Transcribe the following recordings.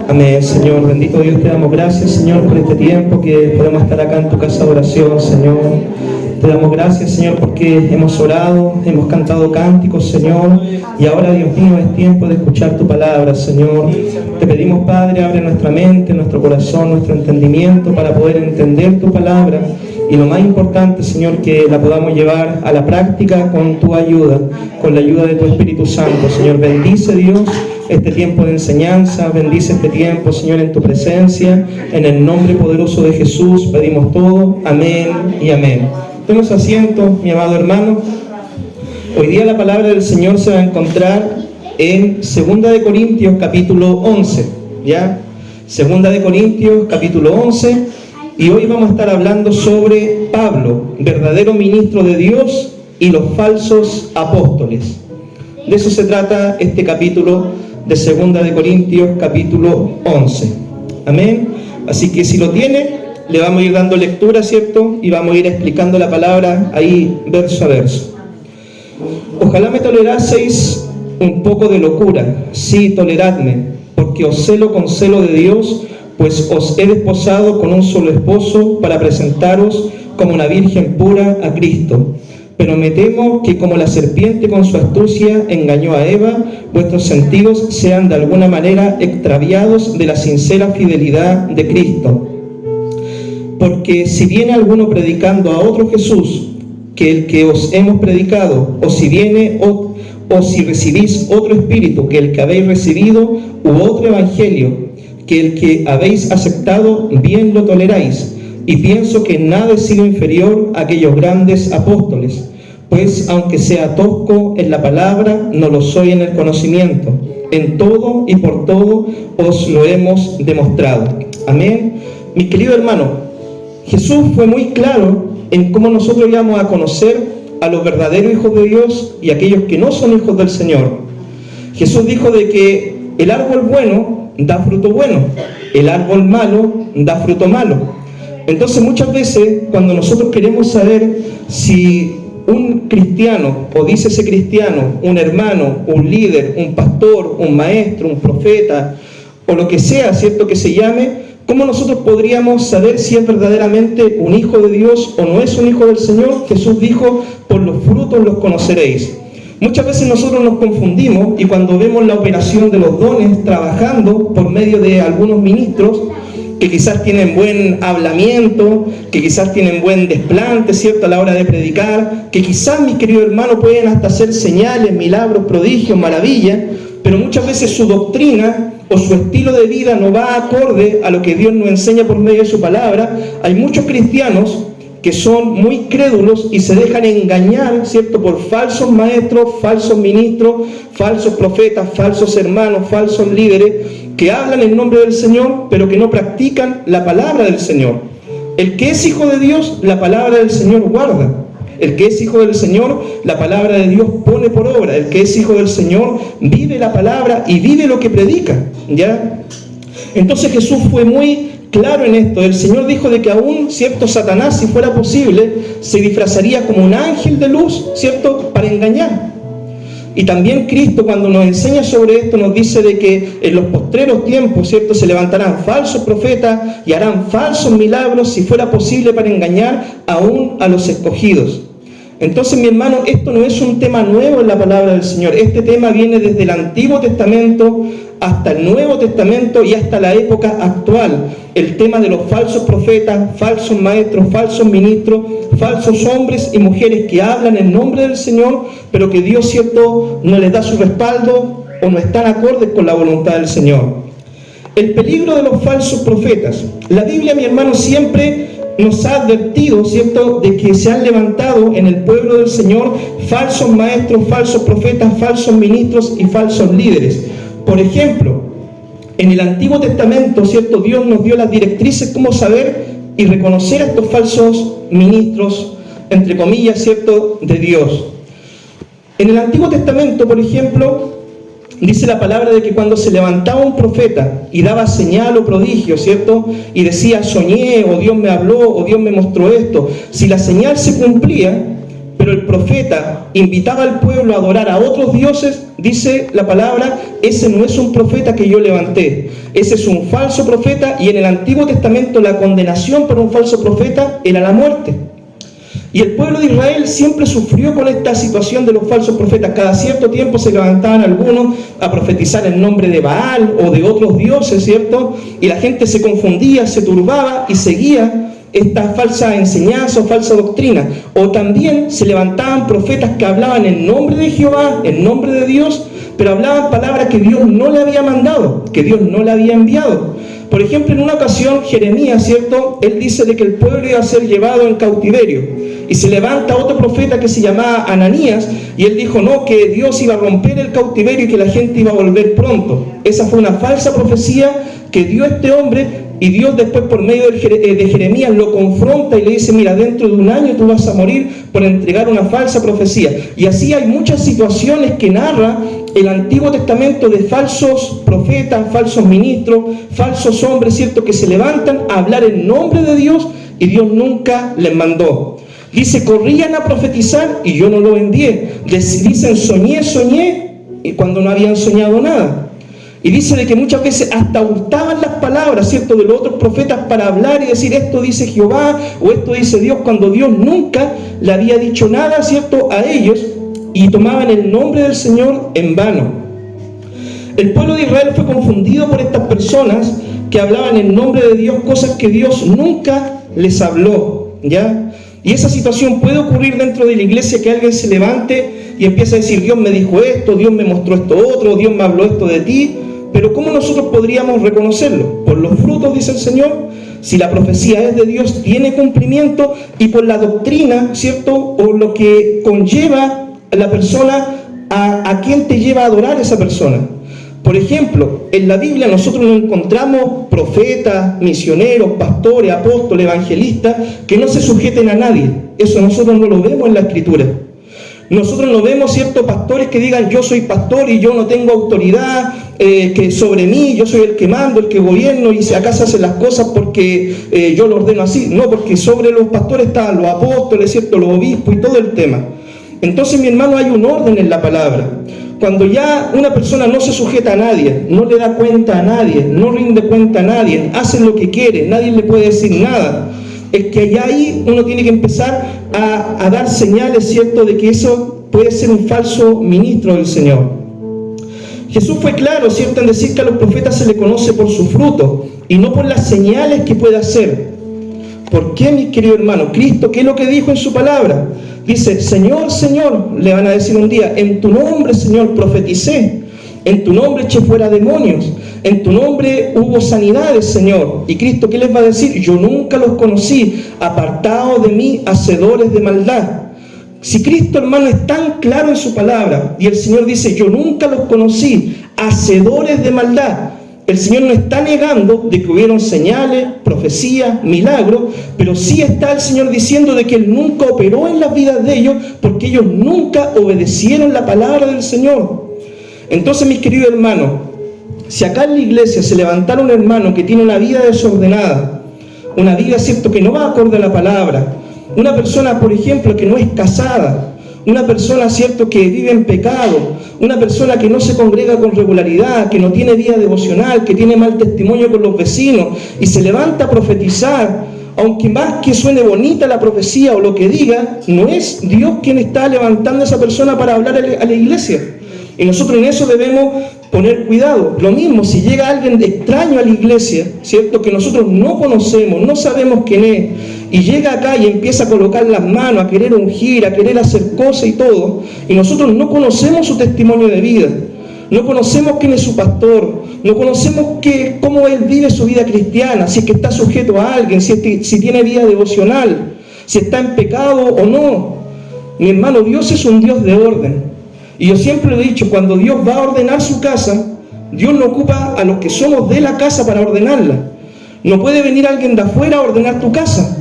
Amén, Señor. Bendito Dios, te damos gracias, Señor, por este tiempo que podemos estar acá en tu casa de oración, Señor. Te damos gracias, Señor, porque hemos orado, hemos cantado cánticos, Señor, y ahora, Dios mío, es tiempo de escuchar tu palabra, Señor. Te pedimos, Padre, abre nuestra mente, nuestro corazón, nuestro entendimiento para poder entender tu palabra, y lo más importante, Señor, que la podamos llevar a la práctica con tu ayuda, con la ayuda de tu Espíritu Santo, Señor. Bendice, Dios, este tiempo de enseñanza, bendice este tiempo, Señor, en tu presencia, en el nombre poderoso de Jesús pedimos todo, amén y amén. Tomemos asiento, mi amado hermano. Hoy día la palabra del Señor se va a encontrar en 2 de Corintios capítulo 11, ¿ya? 2 de Corintios capítulo 11, y hoy vamos a estar hablando sobre Pablo, verdadero ministro de Dios, y los falsos apóstoles. De eso se trata este capítulo de 2 de Corintios capítulo 11. Amén. Así que si lo tiene, le vamos a ir dando lectura, ¿cierto? Y vamos a ir explicando la palabra ahí verso a verso. Ojalá me toleraseis un poco de locura. Sí, toleradme, porque os celo con celo de Dios, pues os he desposado con un solo esposo para presentaros como una virgen pura a Cristo. Pero me temo que como la serpiente con su astucia engañó a Eva, vuestros sentidos sean de alguna manera extraviados de la sincera fidelidad de Cristo. Porque si viene alguno predicando a otro Jesús que el que os hemos predicado, o si viene o si recibís otro espíritu que el que habéis recibido, u otro evangelio que el que habéis aceptado, bien lo toleráis. Y pienso que nada he sido inferior a aquellos grandes apóstoles, pues aunque sea tosco en la palabra, no lo soy en el conocimiento. En todo y por todo os lo hemos demostrado. Amén. Mi querido hermano, Jesús fue muy claro en cómo nosotros íbamos a conocer a los verdaderos hijos de Dios y aquellos que no son hijos del Señor. Jesús dijo de que el árbol bueno da fruto bueno, el árbol malo da fruto malo. Entonces muchas veces cuando nosotros queremos saber si un cristiano, o dice ese cristiano, un hermano, un líder, un pastor, un maestro, un profeta, o lo que sea, ¿cierto?, que se llame, ¿cómo nosotros podríamos saber si es verdaderamente un hijo de Dios o no es un hijo del Señor? Jesús dijo, por los frutos los conoceréis. Muchas veces nosotros nos confundimos y cuando vemos la operación de los dones trabajando por medio de algunos ministros que quizás tienen buen hablamiento, que quizás tienen buen desplante, ¿cierto?, a la hora de predicar, que quizás, mis queridos hermanos, pueden hasta hacer señales, milagros, prodigios, maravillas, pero muchas veces su doctrina o su estilo de vida no va acorde a lo que Dios nos enseña por medio de su palabra. Hay muchos cristianos que son muy crédulos y se dejan engañar, ¿cierto?, por falsos maestros, falsos ministros, falsos profetas, falsos hermanos, falsos líderes, que hablan en nombre del Señor, pero que no practican la palabra del Señor. El que es hijo de Dios, la palabra del Señor guarda. El que es hijo del Señor, la palabra de Dios pone por obra. El que es hijo del Señor vive la palabra y vive lo que predica, ¿ya? Entonces Jesús fue muy claro en esto. El Señor dijo de que aún, ¿cierto?, Satanás, si fuera posible, se disfrazaría como un ángel de luz, ¿cierto?, para engañar. Y también Cristo, cuando nos enseña sobre esto, nos dice de que en los postreros tiempos, ¿cierto?, se levantarán falsos profetas y harán falsos milagros, si fuera posible, para engañar aún a los escogidos. Entonces, mi hermano, esto no es un tema nuevo en la palabra del Señor. Este tema viene desde el Antiguo Testamento hasta el Nuevo Testamento y hasta la época actual. El tema de los falsos profetas, falsos maestros, falsos ministros, falsos hombres y mujeres que hablan en nombre del Señor, pero que Dios, ¿cierto?, no les da su respaldo o no están acordes con la voluntad del Señor. El peligro de los falsos profetas. La Biblia, mi hermano, siempre nos ha advertido, ¿cierto?, de que se han levantado en el pueblo del Señor falsos maestros, falsos profetas, falsos ministros y falsos líderes. Por ejemplo, en el Antiguo Testamento, ¿cierto?, Dios nos dio las directrices cómo saber y reconocer a estos falsos ministros, entre comillas, ¿cierto?, de Dios. En el Antiguo Testamento, por ejemplo, dice la palabra de que cuando se levantaba un profeta y daba señal o prodigio, ¿cierto?, y decía, soñé, o Dios me habló, o Dios me mostró esto, si la señal se cumplía, pero el profeta invitaba al pueblo a adorar a otros dioses, dice la palabra, ese no es un profeta que yo levanté, ese es un falso profeta, y en el Antiguo Testamento la condenación por un falso profeta era la muerte. Y el pueblo de Israel siempre sufrió con esta situación de los falsos profetas. Cada cierto tiempo se levantaban algunos a profetizar en nombre de Baal o de otros dioses, ¿cierto? Y la gente se confundía, se turbaba y seguía esta falsa enseñanza o falsa doctrina. O también se levantaban profetas que hablaban en nombre de Jehová, en nombre de Dios, pero hablaban palabras que Dios no le había mandado, que Dios no le había enviado. Por ejemplo, en una ocasión, Jeremías, ¿cierto? Él dice de que el pueblo iba a ser llevado en cautiverio. Y se levanta otro profeta que se llamaba Ananías, y él dijo, no, que Dios iba a romper el cautiverio y que la gente iba a volver pronto. Esa fue una falsa profecía que dio este hombre, y Dios después por medio de Jeremías lo confronta y le dice, mira, dentro de un año tú vas a morir por entregar una falsa profecía. Y así hay muchas situaciones que narra el Antiguo Testamento de falsos profetas, falsos ministros, falsos hombres, ¿cierto?, que se levantan a hablar en nombre de Dios y Dios nunca les mandó. Dice, corrían a profetizar y yo no lo envié. Dicen, soñé, y cuando no habían soñado nada. Y dice de que muchas veces hasta hurtaban las palabras, ¿cierto?, de los otros profetas para hablar y decir, esto dice Jehová o esto dice Dios, cuando Dios nunca le había dicho nada, ¿cierto?, a ellos, y tomaban el nombre del Señor en vano. El pueblo de Israel fue confundido por estas personas que hablaban en nombre de Dios cosas que Dios nunca les habló, ¿ya? Y esa situación puede ocurrir dentro de la iglesia, que alguien se levante y empieza a decir, Dios me dijo esto, Dios me mostró esto otro, Dios me habló esto de ti. Pero ¿cómo nosotros podríamos reconocerlo? Por los frutos, dice el Señor. Si la profecía es de Dios, tiene cumplimiento, y por la doctrina, ¿cierto?, o lo que conlleva a la persona, a quién te lleva a adorar esa persona. Por ejemplo, en la Biblia nosotros no encontramos profetas, misioneros, pastores, apóstoles, evangelistas que no se sujeten a nadie. Eso nosotros no lo vemos en la Escritura. Nosotros no vemos ciertos pastores que digan, yo soy pastor y yo no tengo autoridad que sobre mí, yo soy el que mando, el que gobierno, y si acá se hacen las cosas porque yo lo ordeno así. No, porque sobre los pastores están los apóstoles, ¿cierto?, los obispos y todo el tema. Entonces, mi hermano, hay un orden en la palabra. Cuando ya una persona no se sujeta a nadie, no le da cuenta a nadie, no rinde cuenta a nadie, hace lo que quiere, nadie le puede decir nada, es que ya ahí uno tiene que empezar a dar señales, ¿cierto?, de que eso puede ser un falso ministro del Señor. Jesús fue claro, ¿cierto?, en decir que a los profetas se les conoce por su fruto y no por las señales que puede hacer. ¿Por qué, mis queridos hermanos? Cristo, ¿qué es lo que dijo en su palabra? Dice, Señor, Señor, le van a decir un día, en tu nombre, Señor, profeticé, en tu nombre eché fuera demonios, en tu nombre hubo sanidades, Señor. Y Cristo, ¿qué les va a decir? Yo nunca los conocí, apartados de mí, hacedores de maldad. Si Cristo, hermano, es tan claro en su palabra, y el Señor dice, yo nunca los conocí, hacedores de maldad, el Señor no está negando de que hubieron señales, profecías, milagros, pero sí está el Señor diciendo de que Él nunca operó en las vidas de ellos, porque ellos nunca obedecieron la palabra del Señor. Entonces, mis queridos hermanos, si acá en la iglesia se levantara un hermano que tiene una vida desordenada, una vida, ¿cierto?, que no va acorde a la palabra, una persona, por ejemplo, que no es casada, una persona, ¿cierto?, que vive en pecado, una persona que no se congrega con regularidad, que no tiene vida devocional, que tiene mal testimonio con los vecinos, y se levanta a profetizar, aunque más que suene bonita la profecía o lo que diga, no es Dios quien está levantando a esa persona para hablar a la iglesia. Y nosotros en eso debemos poner cuidado. Lo mismo, si llega alguien extraño a la iglesia, ¿cierto?, que nosotros no conocemos, no sabemos quién es, y llega acá y empieza a colocar las manos, a querer ungir, a querer hacer cosas y todo, y nosotros no conocemos su testimonio de vida, no conocemos quién es su pastor, no conocemos cómo él vive su vida cristiana, si es que está sujeto a alguien, si tiene vida devocional, si está en pecado o no. Mi hermano, Dios es un Dios de orden. Y yo siempre lo he dicho, cuando Dios va a ordenar su casa, Dios no ocupa a los que somos de la casa para ordenarla. No puede venir alguien de afuera a ordenar tu casa.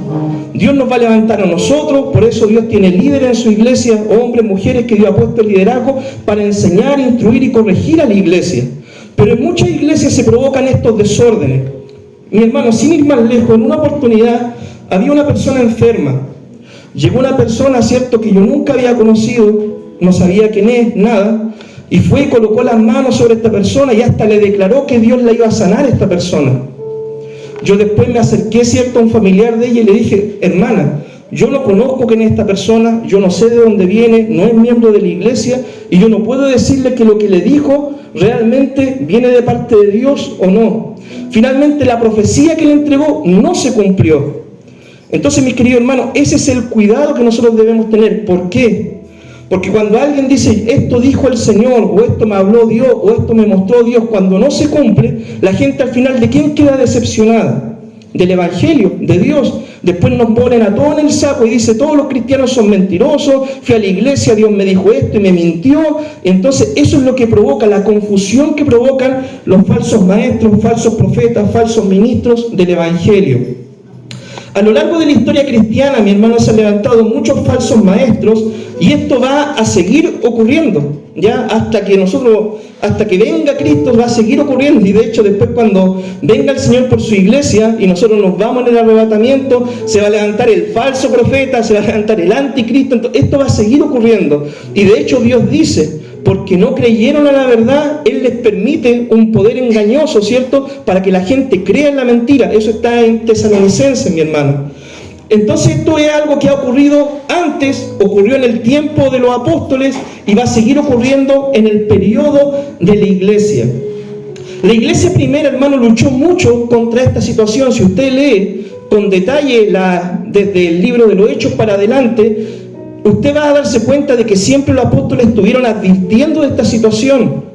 Dios nos va a levantar a nosotros, por eso Dios tiene líderes en su iglesia, hombres, mujeres que Dios ha puesto el liderazgo para enseñar, instruir y corregir a la iglesia. Pero en muchas iglesias se provocan estos desórdenes. Mi hermano, sin ir más lejos, en una oportunidad había una persona enferma, llegó una persona, ¿cierto?, que yo nunca había conocido, no sabía quién es, nada, y fue y colocó las manos sobre esta persona y hasta le declaró que Dios la iba a sanar a esta persona. Yo después me acerqué, ¿cierto?, a un familiar de ella y le dije, hermana, yo no conozco quién es esta persona, yo no sé de dónde viene, no es miembro de la iglesia, y yo no puedo decirle que lo que le dijo realmente viene de parte de Dios o no. Finalmente la profecía que le entregó no se cumplió. Entonces, mis queridos hermanos, ese es el cuidado que nosotros debemos tener. ¿Por qué? Porque cuando alguien dice, esto dijo el Señor, o esto me habló Dios, o esto me mostró Dios, cuando no se cumple, la gente al final, ¿de quién queda decepcionada? Del Evangelio, de Dios. Después nos ponen a todos en el saco y dice, todos los cristianos son mentirosos, fui a la iglesia, Dios me dijo esto y me mintió. Entonces eso es lo que provoca, la confusión que provocan los falsos maestros, falsos profetas, falsos ministros del Evangelio. A lo largo de la historia cristiana, mi hermano, se han levantado muchos falsos maestros y esto va a seguir ocurriendo, ¿ya? Hasta que venga Cristo va a seguir ocurriendo, y de hecho después cuando venga el Señor por su iglesia y nosotros nos vamos en el arrebatamiento, se va a levantar el falso profeta, se va a levantar el anticristo. Entonces, esto va a seguir ocurriendo, y de hecho Dios dice, porque no creyeron a la verdad, Él les permite un poder engañoso, ¿cierto?, para que la gente crea en la mentira. Eso está en Tesalonicenses, mi hermano. Entonces esto es algo que ha ocurrido antes, ocurrió en el tiempo de los apóstoles y va a seguir ocurriendo en el periodo de la iglesia. La iglesia primera, hermano, luchó mucho contra esta situación. Si usted lee con detalle desde el libro de los Hechos para adelante, usted va a darse cuenta de que siempre los apóstoles estuvieron advirtiendo de esta situación.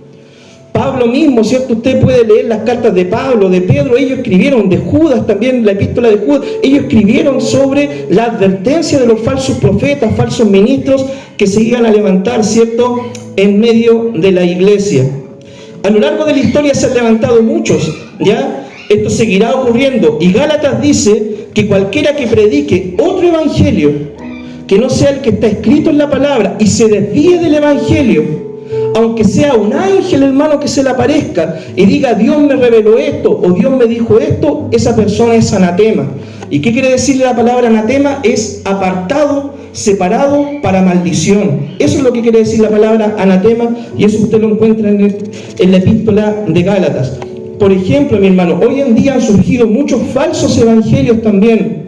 Pablo mismo, ¿cierto? Usted puede leer las cartas de Pablo, de Pedro, ellos escribieron, de Judas también, la epístola de Judas, ellos escribieron sobre la advertencia de los falsos profetas, falsos ministros que se iban a levantar, ¿cierto?, en medio de la iglesia. A lo largo de la historia se han levantado muchos, ¿ya? Esto seguirá ocurriendo, y Gálatas dice que cualquiera que predique otro evangelio, que no sea el que está escrito en la palabra, y se desvíe del evangelio, aunque sea un ángel, hermano, que se le aparezca y diga, Dios me reveló esto, o Dios me dijo esto, esa persona es anatema. ¿Y qué quiere decir la palabra anatema? Es apartado, separado para maldición. Eso es lo que quiere decir la palabra anatema, y eso usted lo encuentra en la epístola de Gálatas. Por ejemplo, mi hermano, hoy en día han surgido muchos falsos evangelios también,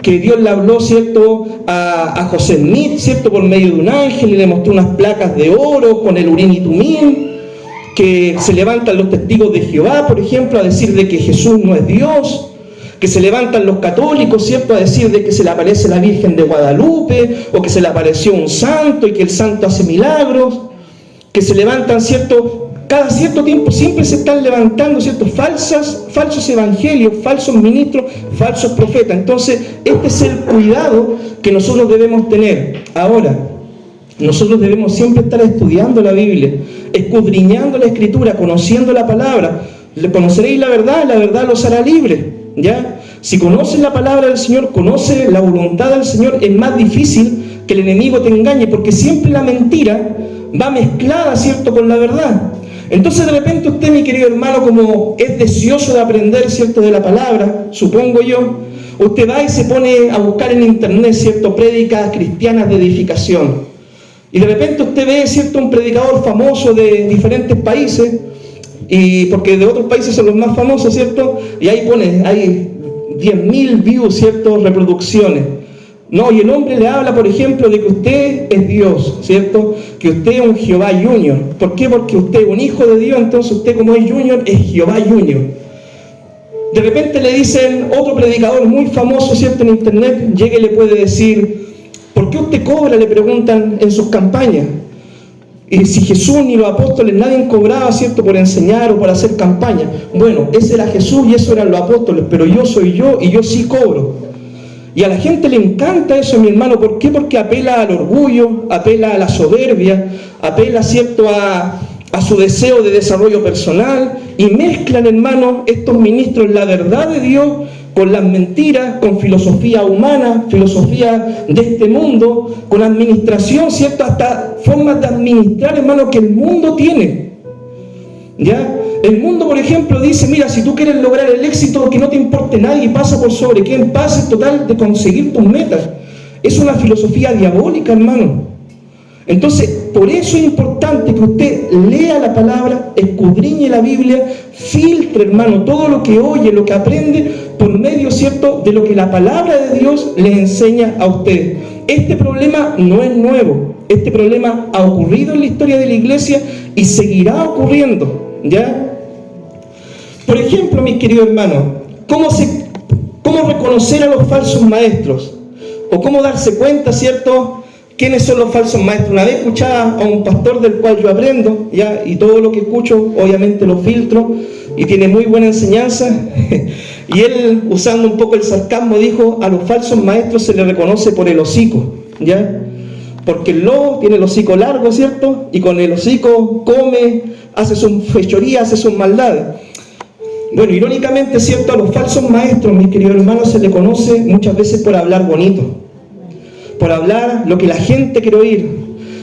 que Dios le habló, ¿cierto?, a José Smith, ¿cierto?, por medio de un ángel, y le mostró unas placas de oro con el Urim y Tumim, que se levantan los testigos de Jehová, por ejemplo, a decir de que Jesús no es Dios, que se levantan los católicos, ¿cierto?, a decir de que se le aparece la Virgen de Guadalupe, o que se le apareció un santo y que el santo hace milagros, que se levantan, ¿cierto?, cada cierto tiempo siempre se están levantando, ¿cierto?, falsos evangelios, falsos ministros, falsos profetas. Entonces, este es el cuidado que nosotros debemos tener. Ahora, nosotros debemos siempre estar estudiando la Biblia, escudriñando la Escritura, conociendo la palabra. Conoceréis la verdad los hará libres, ¿ya? Si conoces la palabra del Señor, conoces la voluntad del Señor, es más difícil que el enemigo te engañe, porque siempre la mentira va mezclada, ¿cierto?, con la verdad. Entonces de repente usted, mi querido hermano, como es deseoso de aprender, ¿cierto?, de la palabra, supongo yo, usted va y se pone a buscar en internet, ¿cierto?, prédicas cristianas de edificación. Y de repente usted ve, ¿cierto?, un predicador famoso de diferentes países, y porque de otros países son los más famosos, ¿cierto?, y ahí pone, hay 10.000 views, ¿cierto?, reproducciones. No, y el hombre le habla, por ejemplo, de que usted es Dios, ¿cierto?, que usted es un Jehová Junior. ¿Por qué? Porque usted es un hijo de Dios, entonces usted, como es Junior, es Jehová Junior. De repente le dicen, otro predicador muy famoso, ¿cierto?, en internet, llega y le puede decir, ¿por qué usted cobra?, le preguntan en sus campañas. Y si Jesús ni los apóstoles, nadie cobraba, ¿cierto?, por enseñar o por hacer campaña. Bueno, ese era Jesús y eso eran los apóstoles, pero yo soy yo y yo sí cobro. Y a la gente le encanta eso, mi hermano. ¿Por qué? Porque apela al orgullo, apela a la soberbia, apela, ¿cierto?, a su deseo de desarrollo personal, y mezclan, hermano, estos ministros la verdad de Dios con las mentiras, con filosofía humana, filosofía de este mundo, con administración, ¿cierto?, hasta formas de administrar, hermano, que el mundo tiene, ¿ya? El mundo, por ejemplo, dice, mira, si tú quieres lograr el éxito, que no te importe nadie, pasa por sobre quien pase, total, de conseguir tus metas. Es una filosofía diabólica, hermano. Entonces, por eso es importante que usted lea la palabra, escudriñe la Biblia, filtre, hermano, todo lo que oye, lo que aprende, por medio, ¿cierto?, de lo que la palabra de Dios le enseña a usted. Este problema no es nuevo. Este problema ha ocurrido en la historia de la iglesia y seguirá ocurriendo, ¿ya? Por ejemplo, mis queridos hermanos, ¿cómo reconocer a los falsos maestros? O cómo darse cuenta, ¿cierto?, quiénes son los falsos maestros. Una vez escuchaba a un pastor del cual yo aprendo, ¿ya? Y todo lo que escucho, obviamente lo filtro, y tiene muy buena enseñanza. Y él, usando un poco el sarcasmo, dijo: a los falsos maestros se les reconoce por el hocico, ¿ya? Porque el lobo tiene el hocico largo, ¿cierto? Y con el hocico come, hace sus fechorías, hace sus maldades. Bueno, irónicamente, ¿cierto?, a los falsos maestros, mis queridos hermanos, se les conoce muchas veces por hablar bonito, por hablar lo que la gente quiere oír.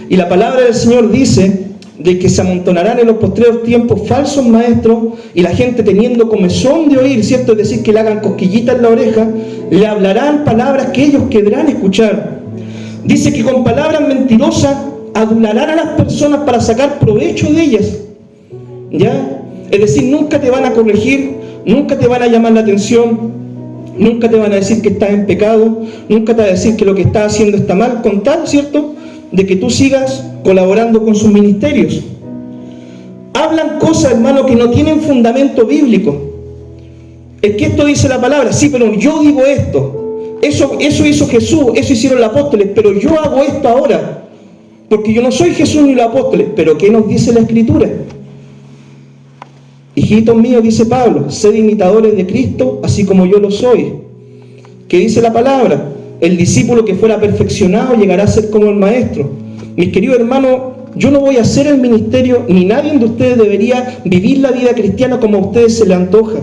Y la palabra del Señor dice de que se amontonarán en los postreros tiempos falsos maestros, y la gente, teniendo comezón de oír, ¿cierto?, es decir, que le hagan cosquillitas en la oreja, le hablarán palabras que ellos querrán escuchar. Dice que con palabras mentirosas adularán a las personas para sacar provecho de ellas, ¿ya? Es decir, nunca te van a corregir, nunca te van a llamar la atención, nunca te van a decir que estás en pecado, nunca te van a decir que lo que estás haciendo está mal, con tal, ¿cierto?, de que tú sigas colaborando con sus ministerios. Hablan cosas, hermano, que no tienen fundamento bíblico. Es que esto dice la palabra, sí, pero yo digo esto. Eso hizo Jesús, eso hicieron los apóstoles, pero yo hago esto ahora, porque yo no soy Jesús ni los apóstoles. Pero ¿qué nos dice la Escritura? Hijitos míos, dice Pablo, sed imitadores de Cristo, así como yo lo soy. ¿Qué dice la palabra? El discípulo que fuera perfeccionado llegará a ser como el maestro. Mis queridos hermanos, yo no voy a hacer el ministerio, ni nadie de ustedes debería vivir la vida cristiana como a ustedes se les antoja.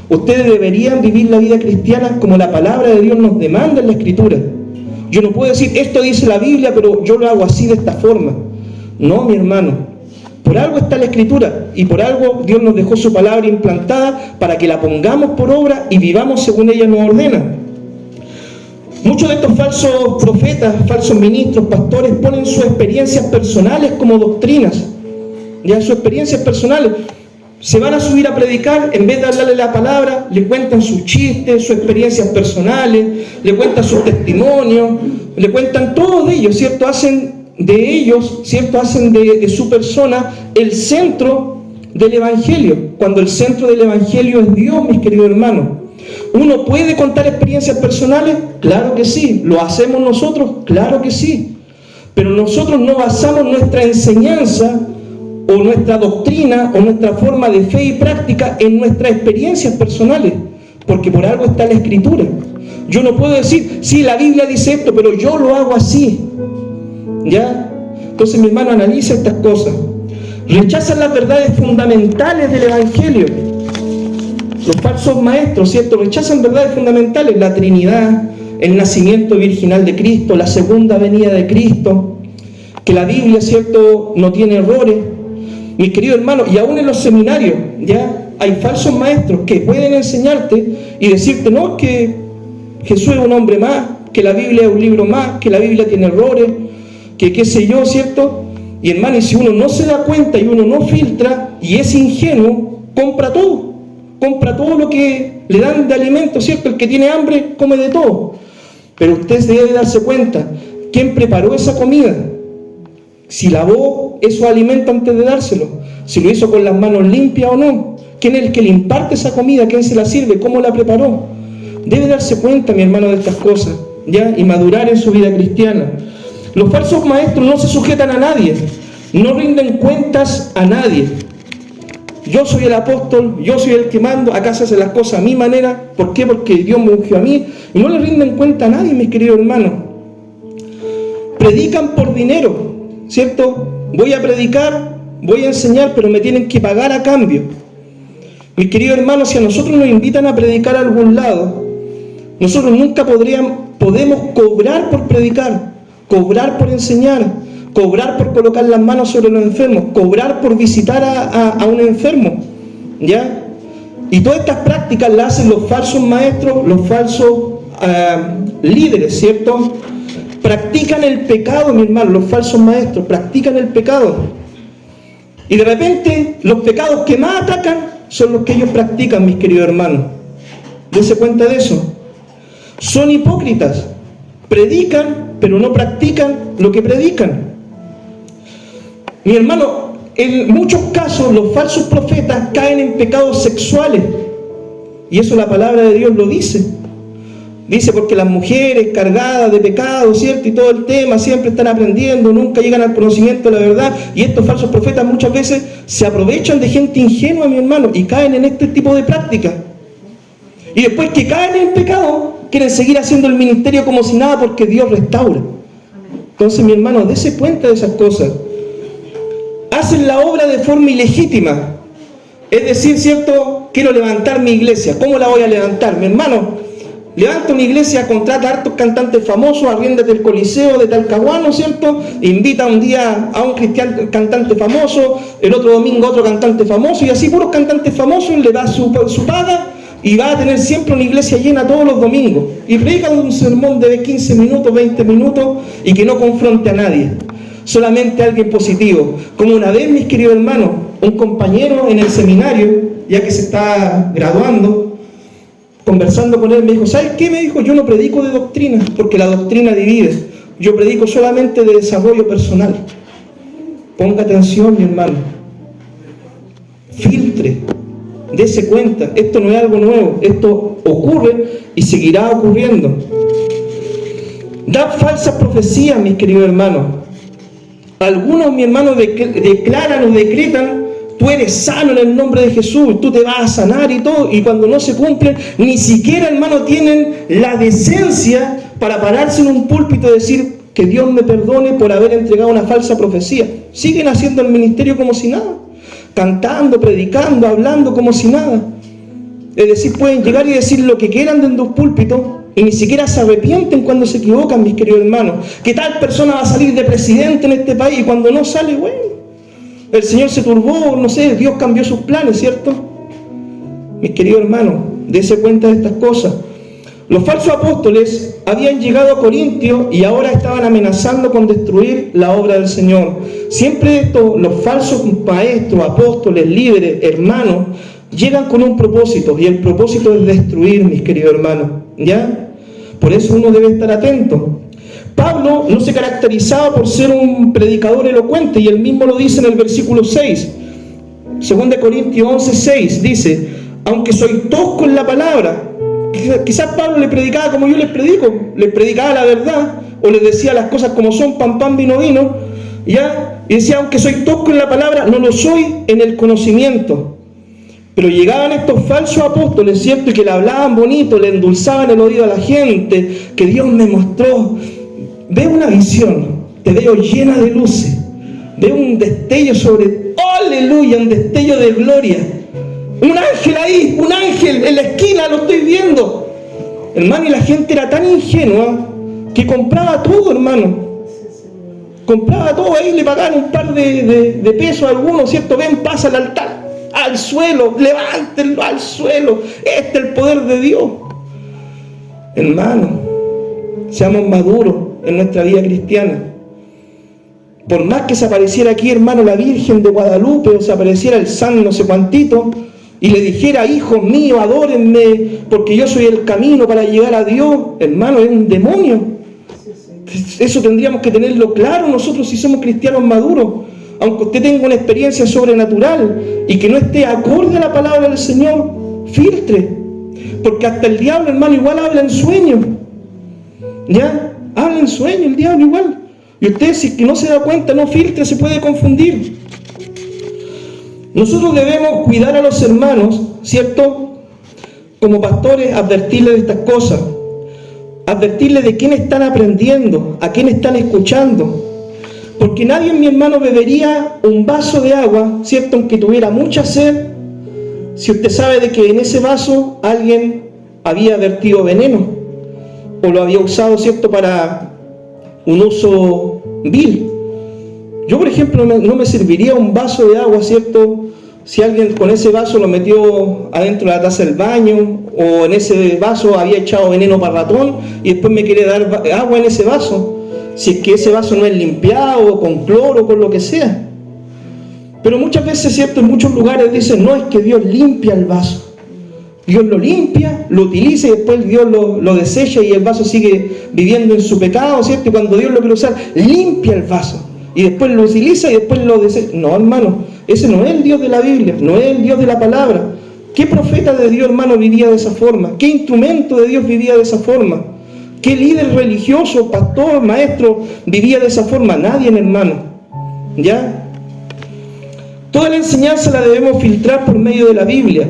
Ustedes deberían vivir la vida cristiana como la palabra de Dios nos demanda en la Escritura. Yo no puedo decir, esto dice la Biblia, pero yo lo hago así, de esta forma. No, mi hermano. Por algo está la Escritura, y por algo Dios nos dejó su palabra implantada para que la pongamos por obra y vivamos según ella nos ordena. Muchos de estos falsos profetas, falsos ministros, pastores, ponen sus experiencias personales como doctrinas. Ya, sus experiencias personales. Se van a subir a predicar, en vez de hablarle la palabra, le cuentan sus chistes, sus experiencias personales, le cuentan sus testimonios, le cuentan todo de ellos, ¿cierto? Hacen de ellos, ¿cierto?, hacen de su persona el centro del Evangelio, cuando el centro del Evangelio es Dios, mis queridos hermanos. ¿Uno puede contar experiencias personales? Claro que sí. ¿Lo hacemos nosotros? Claro que sí. Pero nosotros no basamos nuestra enseñanza o nuestra doctrina o nuestra forma de fe y práctica en nuestras experiencias personales, porque por algo está la Escritura. Yo no puedo decir, sí, la Biblia dice esto, pero yo lo hago así, ¿ya? Entonces, mi hermano, analiza estas cosas. Rechazan las verdades fundamentales del Evangelio. Los falsos maestros, ¿cierto?, rechazan verdades fundamentales: la Trinidad, el nacimiento virginal de Cristo, la segunda venida de Cristo, que la Biblia, ¿cierto?, no tiene errores. Mis queridos hermanos, y aún en los seminarios, ya hay falsos maestros que pueden enseñarte y decirte, no, que Jesús es un hombre más, que la Biblia es un libro más, que la Biblia tiene errores, que qué sé yo, ¿cierto? Y hermano, y si uno no se da cuenta y uno no filtra y es ingenuo, compra todo lo que le dan de alimento, ¿cierto? El que tiene hambre come de todo. Pero usted debe darse cuenta, ¿quién preparó esa comida? Si lavó esos alimentos antes de dárselo, si lo hizo con las manos limpias o no, ¿quién es el que le imparte esa comida? ¿Quién se la sirve? ¿Cómo la preparó? Debe darse cuenta, mi hermano, de estas cosas, ¿ya? Y madurar en su vida cristiana. Los falsos maestros no se sujetan a nadie, no rinden cuentas a nadie. Yo soy el apóstol, yo soy el que mando, acá se hacen las cosas a mi manera. ¿Por qué? Porque Dios me ungió a mí. Y no le rinden cuenta a nadie, mis queridos hermanos. Predican por dinero, ¿cierto? Voy a predicar, voy a enseñar, pero me tienen que pagar a cambio. Mis queridos hermanos, si a nosotros nos invitan a predicar a algún lado, nosotros nunca podemos cobrar por predicar, cobrar por enseñar, cobrar por colocar las manos sobre los enfermos, cobrar por visitar a un enfermo, ¿ya? Y todas estas prácticas las hacen los falsos maestros, los falsos líderes, ¿cierto? practican el pecado, mi hermano, los falsos maestros, practican el pecado. Y de repente, los pecados que más atacan son los que ellos practican, mis queridos hermanos. Dense cuenta de eso. Son hipócritas, predican, pero no practican lo que predican. Mi hermano, en muchos casos los falsos profetas caen en pecados sexuales. Y eso la palabra de Dios lo dice. Dice porque las mujeres cargadas de pecado, ¿cierto? Y todo el tema, siempre están aprendiendo, nunca llegan al conocimiento de la verdad. Y estos falsos profetas muchas veces se aprovechan de gente ingenua, mi hermano, y caen en este tipo de prácticas. Y después que caen en pecado, quieren seguir haciendo el ministerio como si nada porque Dios restaura. Entonces, mi hermano, dése cuenta de esas cosas. Hacen la obra de forma ilegítima. Es decir, ¿cierto? Quiero levantar mi iglesia. ¿Cómo la voy a levantar? Mi hermano, levanta una iglesia, contrata a hartos cantantes famosos, arriéndate el Coliseo de Talcahuano, ¿cierto? Invita un día a un cantante famoso, el otro domingo a otro cantante famoso, y así puros cantantes famosos le da su paga, y va a tener siempre una iglesia llena todos los domingos. Y predica un sermón de 15 minutos, 20 minutos, y que no confronte a nadie. Solamente a alguien positivo. Como una vez, mis queridos hermanos, un compañero en el seminario, ya que se está graduando, conversando con él, me dijo, ¿sabes qué? Me dijo, yo no predico de doctrina, porque la doctrina divide. Yo predico solamente de desarrollo personal. Ponga atención, mi hermano. Filtre. Dese cuenta. Esto no es algo nuevo. Esto ocurre y seguirá ocurriendo. Da falsas profecías, mis queridos hermanos. Algunos, mi hermano, declaran o decretan, tú eres sano en el nombre de Jesús, tú te vas a sanar y todo, y cuando no se cumplen, ni siquiera, hermano, tienen la decencia para pararse en un púlpito y decir que Dios me perdone por haber entregado una falsa profecía. Siguen haciendo el ministerio como si nada, cantando, predicando, hablando como si nada. Es decir, pueden llegar y decir lo que quieran dentro de un púlpito y ni siquiera se arrepienten cuando se equivocan, mis queridos hermanos. Que tal persona va a salir de presidente en este país y cuando no sale, bueno, el Señor se turbó, no sé, Dios cambió sus planes, ¿cierto? Mis queridos hermanos, dése cuenta de estas cosas. Los falsos apóstoles habían llegado a Corintios y ahora estaban amenazando con destruir la obra del Señor. Siempre los falsos maestros, apóstoles, líderes, hermanos, llegan con un propósito, y el propósito es destruir, mis queridos hermanos, ¿ya? Por eso uno debe estar atento. Pablo no se caracterizaba por ser un predicador elocuente, y él mismo lo dice en el versículo 6. 2 Corintios 11:6 dice, aunque soy tosco en la palabra. Quizás Pablo le predicaba como yo les predico, les predicaba la verdad, o les decía las cosas como son, pan, pan, vino, vino, ¿ya? Y decía, aunque soy tosco en la palabra, no lo soy en el conocimiento. Pero llegaban estos falsos apóstoles, ¿cierto? Y que le hablaban bonito, le endulzaban el oído a la gente, que Dios me mostró. Veo una visión, te veo llena de luces, veo un destello sobre, aleluya, un destello de gloria. Un ángel ahí, un ángel en la esquina, lo estoy viendo. Hermano, y la gente era tan ingenua que compraba todo, hermano. Compraba todo ahí, le pagaban un par de pesos a algunos, ¿cierto? Ven, pasa al altar. Al suelo, levántenlo al suelo. Este es el poder de Dios. Hermano, seamos maduros en nuestra vida cristiana. Por más que se apareciera aquí, hermano, la Virgen de Guadalupe, o se apareciera el San no sé cuantito, y le dijera, hijos míos, adórenme, porque yo soy el camino para llegar a Dios, hermano, es un demonio. Eso tendríamos que tenerlo claro nosotros si somos cristianos maduros. Aunque usted tenga una experiencia sobrenatural y que no esté acorde a la palabra del Señor, filtre. Porque hasta el diablo, hermano, igual habla en sueño. ¿Ya? Habla en sueño el diablo igual. Y usted, si no se da cuenta, no filtre, se puede confundir. Nosotros debemos cuidar a los hermanos, ¿cierto? Como pastores, advertirles de estas cosas. Advertirles de quién están aprendiendo, a quién están escuchando. Porque nadie, mi hermano, bebería un vaso de agua, ¿cierto? Aunque tuviera mucha sed, si usted sabe de que en ese vaso alguien había vertido veneno o lo había usado, ¿cierto?, para un uso vil. Yo, por ejemplo, no me serviría un vaso de agua, ¿cierto?, si alguien con ese vaso lo metió adentro de la taza del baño, o en ese vaso había echado veneno para ratón y después me quiere dar agua en ese vaso. si es que ese vaso no es limpiado con cloro o con lo que sea. Pero muchas veces, ¿cierto?, en muchos lugares dicen, no, es que Dios limpia el vaso. Dios lo limpia, lo utiliza y después Dios lo desecha y el vaso sigue viviendo en su pecado, ¿cierto? Y cuando Dios lo quiere usar, limpia el vaso y después lo utiliza y después lo desecha. No, hermano, ese no es el Dios de la Biblia, no es el Dios de la palabra. ¿Qué profeta de Dios, hermano, vivía de esa forma? ¿Qué instrumento de Dios vivía de esa forma? ¿Qué líder religioso, pastor, maestro vivía de esa forma? Nadie, hermano. ¿Ya? Toda la enseñanza la debemos filtrar por medio de la Biblia.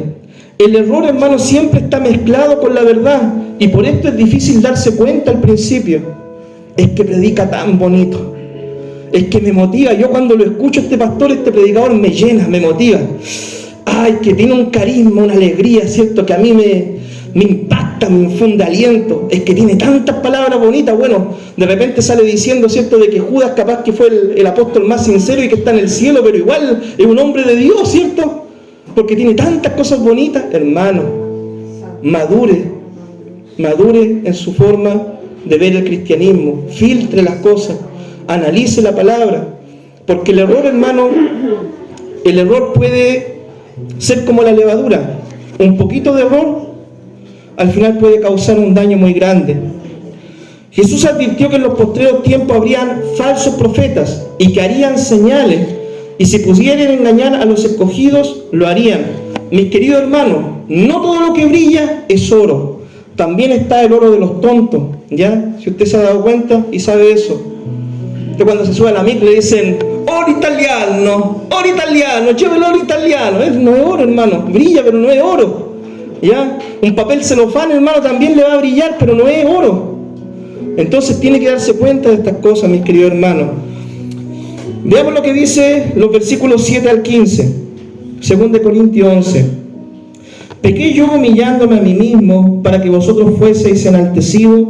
El error, hermano, siempre está mezclado con la verdad y por esto es difícil darse cuenta al principio. Es que predica tan bonito, es que me motiva. Yo cuando lo escucho, este pastor, este predicador, me llena, me motiva. Ay, que tiene un carisma, una alegría, ¿cierto? Que a mí me impacta, me infunde aliento. Es que tiene tantas palabras bonitas. Bueno, de repente sale diciendo, ¿cierto?, de que Judas capaz que fue el apóstol más sincero y que está en el cielo, pero igual es un hombre de Dios, ¿cierto? Porque tiene tantas cosas bonitas. Hermano, madure en su forma de ver el cristianismo, filtre las cosas, analice la palabra, porque el error, hermano, el error puede ser como la levadura, un poquito de error al final puede causar un daño muy grande. Jesús advirtió que en los postreros tiempos habrían falsos profetas y que harían señales, y si pudieran engañar a los escogidos, lo harían. Mis queridos hermanos, no todo lo que brilla es oro. También está el oro de los tontos, ¿ya? Si usted se ha dado cuenta y sabe eso. Usted cuando se sube a la micro le dicen, oro italiano, lleve el oro italiano. No es oro, hermano. Brilla, pero no es oro, ¿ya? Un papel celofán, hermano, también le va a brillar, pero no es oro. Entonces tiene que darse cuenta de estas cosas, mis queridos hermanos. Veamos lo que dice los versículos 7 al 15, 2 Corintios 11. Pequé yo humillándome a mí mismo para que vosotros fueseis enaltecidos,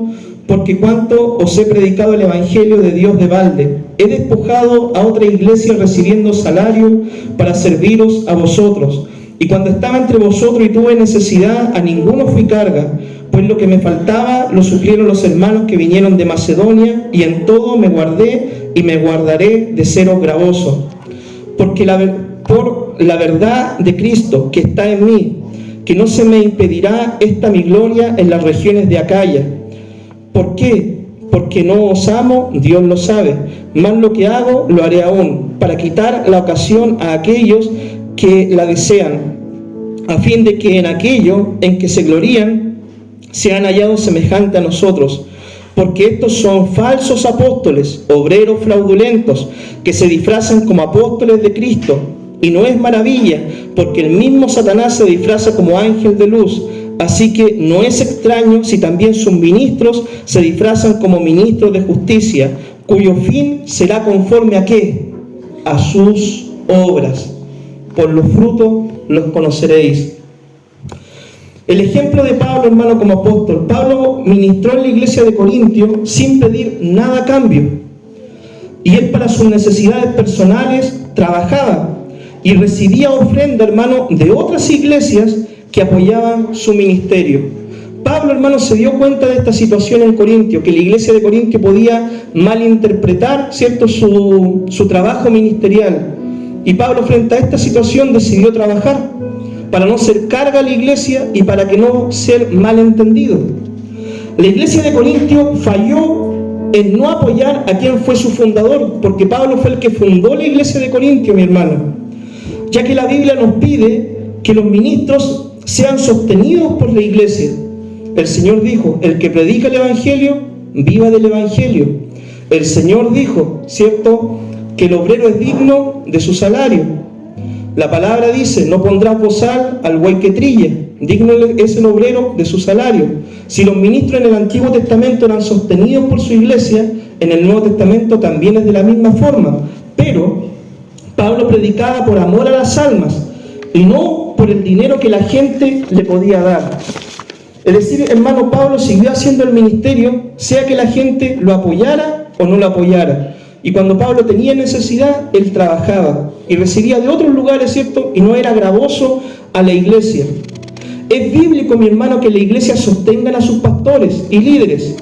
porque cuanto os he predicado el evangelio de Dios de balde, he despojado a otra iglesia recibiendo salario para serviros a vosotros. Y cuando estaba entre vosotros y tuve necesidad, a ninguno fui carga, pues lo que me faltaba lo suplieron los hermanos que vinieron de Macedonia, y en todo me guardé y me guardaré de seros gravosos. Porque por la verdad de Cristo que está en mí, que no se me impedirá esta mi gloria en las regiones de Acaya. ¿Por qué? Porque no os amo, Dios lo sabe, mas lo que hago lo haré aún, para quitar la ocasión a aquellos que la desean, a fin de que en aquello en que se glorían sean hallados semejantes a nosotros. Porque estos son falsos apóstoles, obreros fraudulentos, que se disfrazan como apóstoles de Cristo. Y no es maravilla, porque el mismo Satanás se disfraza como ángel de luz. Así que no es extraño si también sus ministros se disfrazan como ministros de justicia, cuyo fin será conforme a ¿qué? A sus obras. Por los frutos los conoceréis. El ejemplo de Pablo, hermano, como apóstol. Pablo ministró en la iglesia de Corintio sin pedir nada a cambio. Y él para sus necesidades personales trabajaba y recibía ofrenda, hermano, de otras iglesias que apoyaban su ministerio. Pablo, hermano, se dio cuenta de esta situación en Corintio, que la iglesia de Corintio podía malinterpretar, ¿cierto?, su trabajo ministerial. Y Pablo, frente a esta situación, decidió trabajar para no ser carga a la iglesia y para que no ser malentendido. La iglesia de Corintio falló en no apoyar a quien fue su fundador, porque Pablo fue el que fundó la iglesia de Corintio, mi hermano, ya que la Biblia nos pide que los ministros sean sostenidos por la iglesia. El Señor dijo, el que predica el evangelio, viva del evangelio. El Señor dijo, ¿cierto?, que el obrero es digno de su salario. La palabra dice, no pondrás bozal al buey que trille, digno es el obrero de su salario. Si los ministros en el Antiguo Testamento eran sostenidos por su iglesia, en el Nuevo Testamento también es de la misma forma. Pero Pablo predicaba por amor a las almas y no por el dinero que la gente le podía dar. Es decir, hermano, Pablo siguió haciendo el ministerio, sea que la gente lo apoyara o no lo apoyara. Y cuando Pablo tenía necesidad, él trabajaba y recibía de otros lugares, ¿cierto? Y no era gravoso a la iglesia. Es bíblico, mi hermano, que la iglesia sostengan a sus pastores y líderes.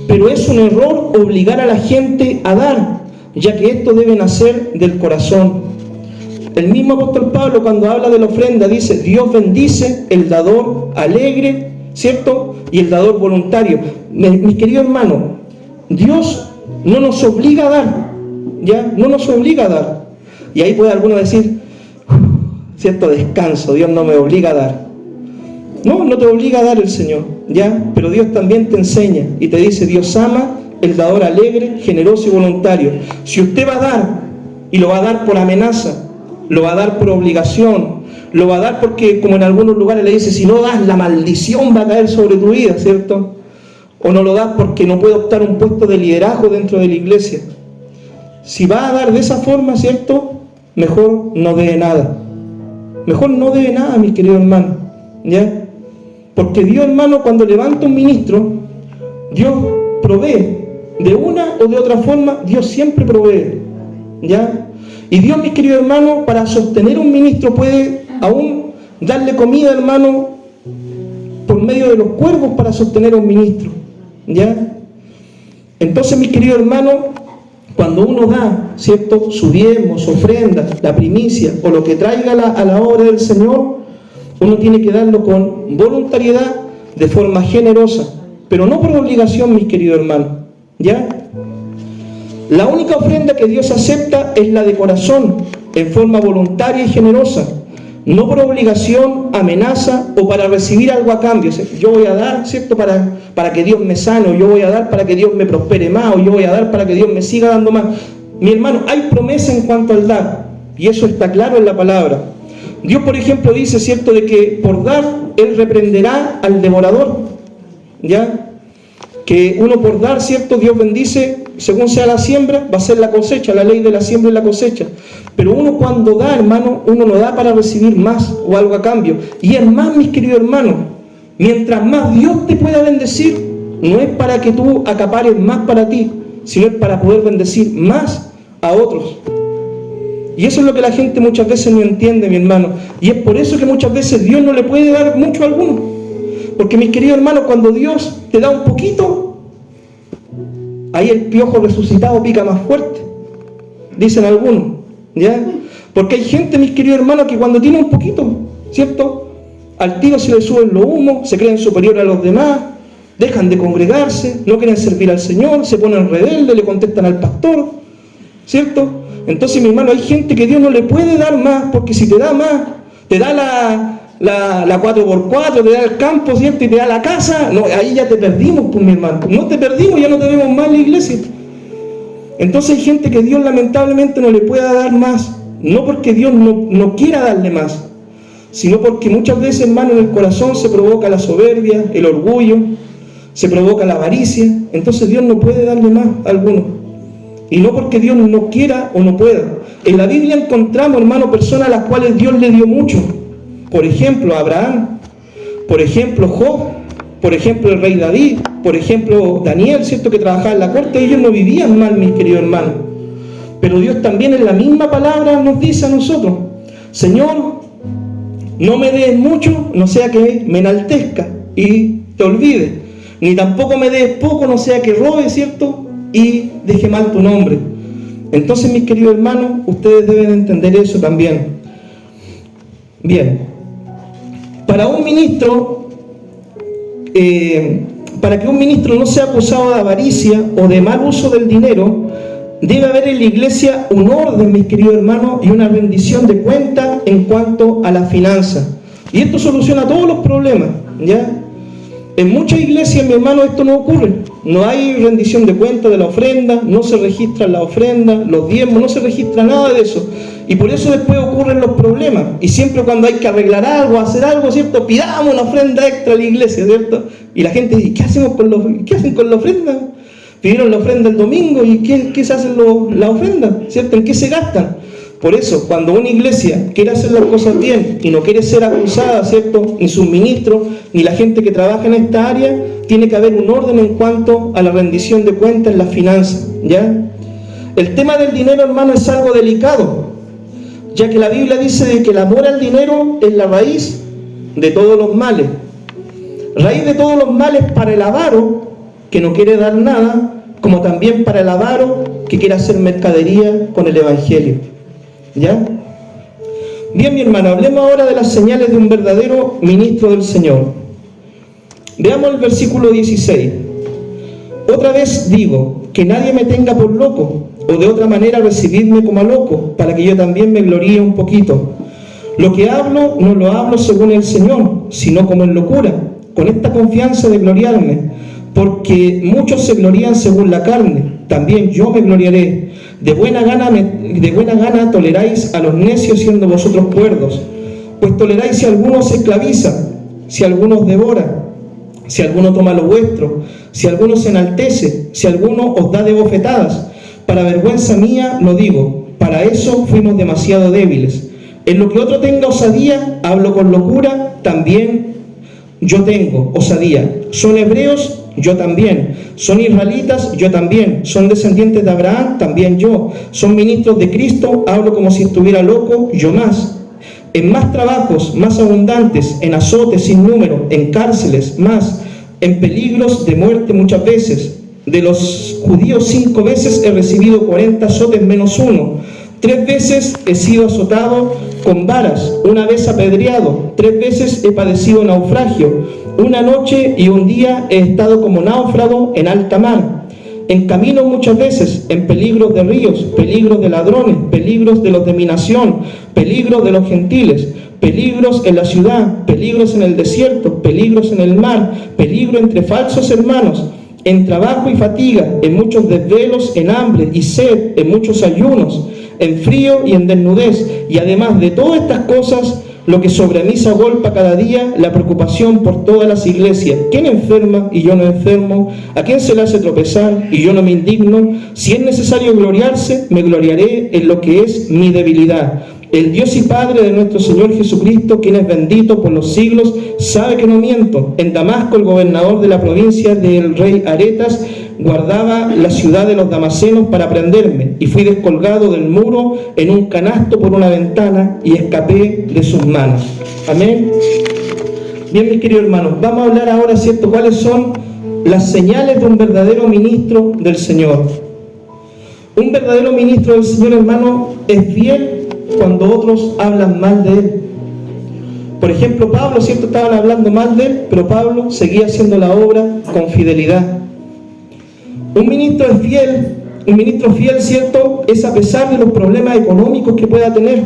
Pero es un error obligar a la gente a dar, ya que esto debe nacer del corazón. El mismo apóstol Pablo, cuando habla de la ofrenda, dice: Dios bendice el dador alegre, ¿cierto? Y el dador voluntario. Mis queridos hermanos, Dios no nos obliga a dar, ¿ya? No nos obliga a dar. Y ahí puede alguno decir: cierto descanso, Dios no me obliga a dar. No, no te obliga a dar el Señor, ¿ya? Pero Dios también te enseña y te dice: Dios ama el dador alegre, generoso y voluntario. Si usted va a dar, y lo va a dar por amenaza, lo va a dar por obligación, lo va a dar porque, como en algunos lugares le dice, si no das, la maldición va a caer sobre tu vida, ¿cierto? O no lo das porque no puede optar un puesto de liderazgo dentro de la iglesia. Si va a dar de esa forma, ¿cierto? Mejor no dé nada. Mejor no dé nada, mis queridos hermanos, ¿ya? Porque Dios, hermano, cuando levanta un ministro, Dios provee. De una o de otra forma, Dios siempre provee, ¿ya? Y Dios, mis queridos hermanos, para sostener un ministro puede aún darle comida, hermano, por medio de los cuervos para sostener a un ministro, ¿ya? Entonces, mis queridos hermanos, cuando uno da, ¿cierto?, su diezmo, su ofrenda, la primicia o lo que traiga a la obra del Señor, uno tiene que darlo con voluntariedad, de forma generosa, pero no por obligación, mis queridos hermanos, ¿ya? La única ofrenda que Dios acepta es la de corazón, en forma voluntaria y generosa, no por obligación, amenaza o para recibir algo a cambio. Yo voy a dar, ¿cierto?, para que Dios me sane, o yo voy a dar para que Dios me prospere más, o yo voy a dar para que Dios me siga dando más. Mi hermano, hay promesa en cuanto al dar, y eso está claro en la palabra. Dios, por ejemplo, dice, ¿cierto?, de que por dar, Él reprenderá al devorador, ¿ya? Que uno por dar, ¿cierto?, Dios bendice, según sea la siembra, va a ser la cosecha, la ley de la siembra y la cosecha. Pero uno cuando da, hermano, uno no da para recibir más o algo a cambio. Y es más, mis queridos hermanos, mientras más Dios te pueda bendecir, no es para que tú acapares más para ti, sino es para poder bendecir más a otros. Y eso es lo que la gente muchas veces no entiende, mi hermano. Y es por eso que muchas veces Dios no le puede dar mucho a alguno. Porque, mis queridos hermanos, cuando Dios te da un poquito, ahí el piojo resucitado pica más fuerte, dicen algunos, ¿ya? Porque hay gente, mis queridos hermanos, que cuando tiene un poquito, ¿cierto?, al tiro se le suben los humos, se creen superiores a los demás, dejan de congregarse, no quieren servir al Señor, se ponen rebeldes, le contestan al pastor, ¿cierto? Entonces, mi hermano, hay gente que Dios no le puede dar más, porque si te da más, te da la 4x4, te da el campo, ¿cierto?, y te da la casa, no, ahí ya te perdimos, pues, mi hermano. No te perdimos, ya no te vemos más en la iglesia. Entonces hay gente que Dios lamentablemente no le pueda dar más, no porque Dios no quiera darle más, sino porque muchas veces, hermano, en el corazón se provoca la soberbia, el orgullo, se provoca la avaricia. Entonces Dios no puede darle más a algunos, y no porque Dios no quiera o no pueda. En la Biblia encontramos, hermano, personas a las cuales Dios le dio mucho. Por ejemplo, Abraham, por ejemplo, Job, por ejemplo, el rey David, por ejemplo, Daniel, ¿cierto?, que trabajaba en la corte. Ellos no vivían mal, mis queridos hermanos. Pero Dios también en la misma palabra nos dice a nosotros: Señor, no me des mucho, no sea que me enaltezca y te olvide, ni tampoco me des poco, no sea que robe, ¿cierto?, y deje mal tu nombre. Entonces, mis queridos hermanos, ustedes deben entender eso también. Bien, para un ministro, para que un ministro no sea acusado de avaricia o de mal uso del dinero, debe haber en la iglesia un orden, mis queridos hermanos, y una rendición de cuentas en cuanto a la finanza. Y esto soluciona todos los problemas, ¿ya? En muchas iglesias, mi hermano, esto no ocurre. No hay rendición de cuentas de la ofrenda, no se registran las ofrendas, los diezmos, no se registra nada de eso. Y por eso después ocurren los problemas. Y siempre cuando hay que arreglar algo, hacer algo, ¿cierto?, pidamos una ofrenda extra a la iglesia, ¿cierto? Y la gente dice: ¿qué hacen con la ofrenda? Pidieron la ofrenda el domingo, ¿y qué se hacen la ofrenda? ¿Cierto? ¿En qué se gastan? Por eso, cuando una iglesia quiere hacer las cosas bien y no quiere ser acusada, ¿cierto?, ni sus ministros, ni la gente que trabaja en esta área, tiene que haber un orden en cuanto a la rendición de cuentas en las finanzas, ¿ya? El tema del dinero, hermano, es algo delicado, ya que la Biblia dice de que el amor al dinero es la raíz de todos los males. Raíz de todos los males para el avaro, que no quiere dar nada, como también para el avaro que quiere hacer mercadería con el Evangelio. ¿Ya? Bien, mi hermano, hablemos ahora de las señales de un verdadero ministro del Señor. Veamos el versículo 16. Otra vez digo, que nadie me tenga por loco, o de otra manera recibidme como a loco, para que yo también me gloríe un poquito. Lo que hablo, no lo hablo según el Señor, sino como en locura, con esta confianza de gloriarme, porque muchos se glorían según la carne, también yo me gloriaré. De buena gana toleráis a los necios siendo vosotros cuerdos, pues toleráis si alguno se esclaviza, si alguno os devora, si alguno toma lo vuestro, si alguno se enaltece, si alguno os da de bofetadas. Para vergüenza mía lo digo, para eso fuimos demasiado débiles. En lo que otro tenga osadía, hablo con locura, también yo tengo osadía. Son hebreos, yo también. Son israelitas, yo también. Son descendientes de Abraham, también yo. Son ministros de Cristo, hablo como si estuviera loco, yo más. En más trabajos, más abundantes, en azotes sin número, en cárceles, más, en peligros de muerte muchas veces. De los judíos 5 veces he recibido 40 azotes menos uno. 3 veces he sido azotado con varas, 1 vez apedreado, 3 veces he padecido naufragio, 1 noche y 1 día he estado como náufrago en alta mar. En camino muchas veces, en peligros de ríos, peligros de ladrones, peligros de los de mi nación, peligros de los gentiles, peligros en la ciudad, peligros en el desierto, peligros en el mar, peligro entre falsos hermanos, en trabajo y fatiga, en muchos desvelos, en hambre y sed, en muchos ayunos, en frío y en desnudez, y además de todas estas cosas, lo que sobre mí se agolpa cada día, la preocupación por todas las iglesias. ¿Quién enferma y yo no enfermo? ¿A quién se le hace tropezar y yo no me indigno? Si es necesario gloriarse, me gloriaré en lo que es mi debilidad. El Dios y Padre de nuestro Señor Jesucristo, quien es bendito por los siglos, sabe que no miento. En Damasco, el gobernador de la provincia del rey Aretas guardaba la ciudad de los damasenos para prenderme, y fui descolgado del muro en un canasto por una ventana y escapé de sus manos. Amén. Bien, mis queridos hermanos, vamos a hablar ahora, ¿cierto?, cuáles son las señales de un verdadero ministro del Señor. Un verdadero ministro del Señor, hermano, es fiel cuando otros hablan mal de él. Por ejemplo, Pablo, ¿cierto?, estaban hablando mal de él, pero Pablo seguía haciendo la obra con fidelidad. Un ministro es fiel, un ministro fiel, ¿cierto?, es a pesar de los problemas económicos que pueda tener.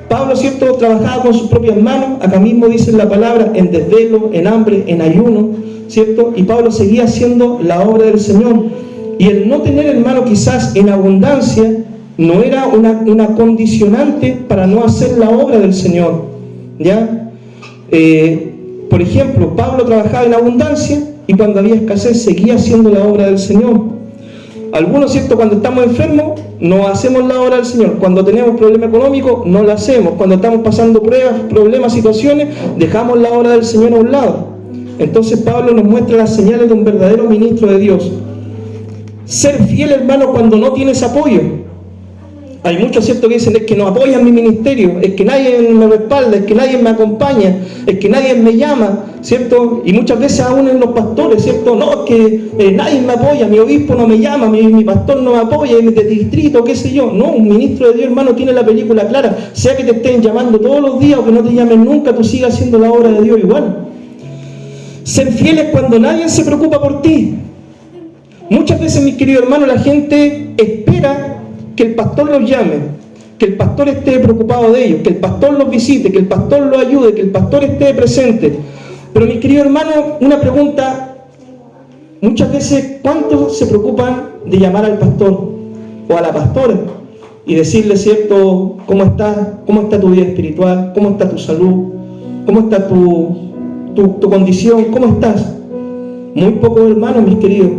Pablo, ¿cierto?, trabajaba con sus propias manos, acá mismo dice la palabra, en desvelo, en hambre, en ayuno, ¿cierto? Y Pablo seguía haciendo la obra del Señor. Y el no tener, hermano, quizás en abundancia, no era una condicionante para no hacer la obra del Señor, ¿ya? Por ejemplo, Pablo trabajaba en abundancia y cuando había escasez seguía haciendo la obra del Señor. Algunos, ¿cierto?, cuando estamos enfermos no hacemos la obra del Señor. Cuando tenemos problema económico no la hacemos. Cuando estamos pasando pruebas, problemas, situaciones, dejamos la obra del Señor a un lado. Entonces Pablo nos muestra las señales de un verdadero ministro de Dios. Ser fiel, hermano, cuando no tienes apoyo. Hay muchos, ¿cierto?, que dicen, es que no apoyan mi ministerio, es que nadie me respalda, es que nadie me acompaña, es que nadie me llama, ¿cierto? Y muchas veces aún en los pastores, ¿cierto? No, es que nadie me apoya, mi obispo no me llama, mi pastor no me apoya, de distrito, qué sé yo. No, un ministro de Dios, hermano, tiene la película clara. Sea que te estén llamando todos los días o que no te llamen nunca, tú sigas haciendo la obra de Dios igual. Ser fieles cuando nadie se preocupa por ti. Muchas veces, mis queridos hermanos, la gente espera que el pastor los llame, que el pastor esté preocupado de ellos, que el pastor los visite, que el pastor los ayude, que el pastor esté presente. Pero, mis queridos hermanos, una pregunta: muchas veces, ¿cuántos se preocupan de llamar al pastor o a la pastora y decirle, ¿cierto?, cómo está tu vida espiritual, cómo está tu salud, cómo está tu condición, cómo estás? Muy pocos, hermanos, mis queridos,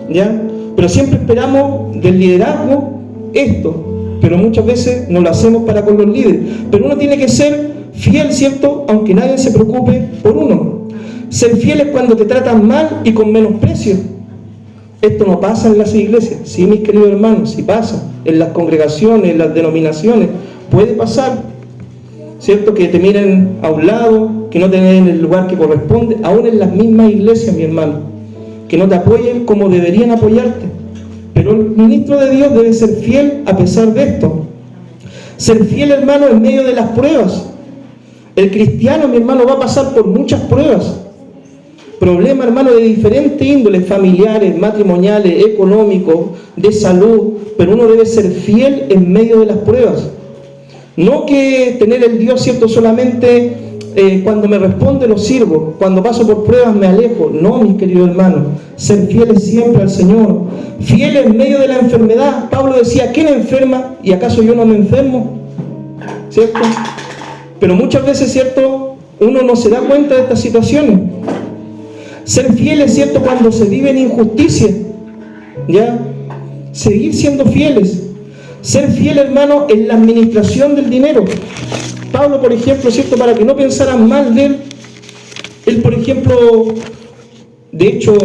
¿ya? Pero siempre esperamos del liderazgo esto, pero muchas veces no lo hacemos para con los líderes. Pero uno tiene que ser fiel, ¿cierto?, aunque nadie se preocupe por uno. Ser fiel es cuando te tratan mal y con menosprecio. Esto no pasa en las iglesias, sí, mis queridos hermanos, sí pasa. En las congregaciones, en las denominaciones, puede pasar, ¿cierto?, que te miren a un lado, que no te den el lugar que corresponde, aún en las mismas iglesias, mi hermano. que no te apoyen como deberían apoyarte. Pero el ministro de Dios debe ser fiel a pesar de esto. Ser fiel, hermano, en medio de las pruebas. El cristiano, mi hermano, va a pasar por muchas pruebas. Problemas, hermano, de diferentes índoles, familiares, matrimoniales, económicos, de salud. Pero uno debe ser fiel en medio de las pruebas. No que tener el Dios, ¿cierto?, solamente cuando me responde lo sirvo, cuando paso por pruebas me alejo. No, mis queridos hermanos, ser fieles siempre al Señor. Fieles en medio de la enfermedad. Pablo decía, ¿quién enferma? ¿Y acaso yo no me enfermo? ¿Cierto? Pero muchas veces, ¿cierto?, uno no se da cuenta de estas situaciones. Ser fieles, ¿cierto?, cuando se vive en injusticia. ¿Ya? Seguir siendo fieles. Ser fiel, hermano, en la administración del dinero. Pablo, por ejemplo, ¿cierto?, para que no pensaran mal de él, por ejemplo, de hecho,